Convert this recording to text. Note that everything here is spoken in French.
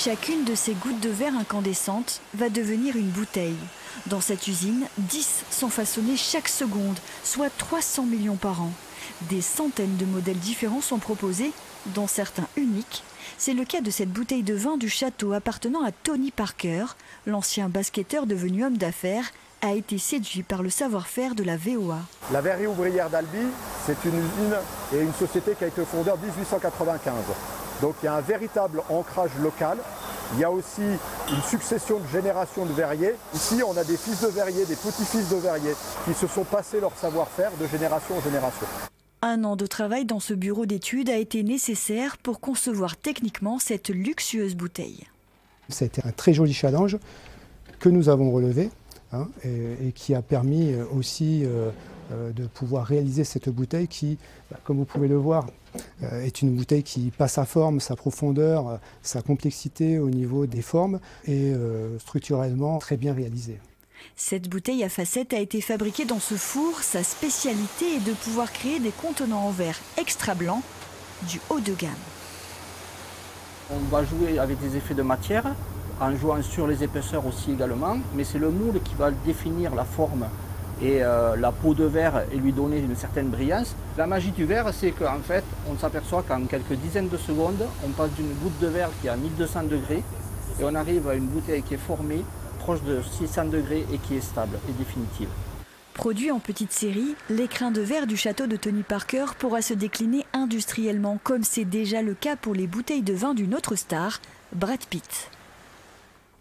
Chacune de ces gouttes de verre incandescentes va devenir une bouteille. Dans cette usine, 10 sont façonnés chaque seconde, soit 300 millions par an. Des centaines de modèles différents sont proposés, dont certains uniques. C'est le cas de cette bouteille de vin du château appartenant à Tony Parker. L'ancien basketteur devenu homme d'affaires a été séduit par le savoir-faire de la VOA. La verrerie ouvrière d'Albi, c'est une usine et une société qui a été fondée en 1895. Donc il y a un véritable ancrage local. Il y a aussi une succession de générations de verriers. Ici, on a des fils de verriers, des petits-fils de verriers qui se sont passés leur savoir-faire de génération en génération. 1 an de travail dans ce bureau d'études a été nécessaire pour concevoir techniquement cette luxueuse bouteille. Ça a été un très joli challenge que nous avons relevé et qui a permis aussi de pouvoir réaliser cette bouteille qui, comme vous pouvez le voir, est une bouteille qui passe sa forme, sa profondeur, sa complexité au niveau des formes et structurellement très bien réalisée. Cette bouteille à facettes a été fabriquée dans ce four. Sa spécialité est de pouvoir créer des contenants en verre extra blanc du haut de gamme. On va jouer avec des effets de matière, en jouant sur les épaisseurs aussi également, mais c'est le moule qui va définir la forme et la peau de verre et lui donner une certaine brillance. La magie du verre, c'est qu'en fait, on s'aperçoit qu'en quelques dizaines de secondes, on passe d'une goutte de verre qui est à 1200 degrés et on arrive à une bouteille qui est formée proche de 600 degrés et qui est stable et définitive. Produit en petite série, l'écrin de verre du château de Tony Parker pourra se décliner industriellement, comme c'est déjà le cas pour les bouteilles de vin d'une autre star, Brad Pitt.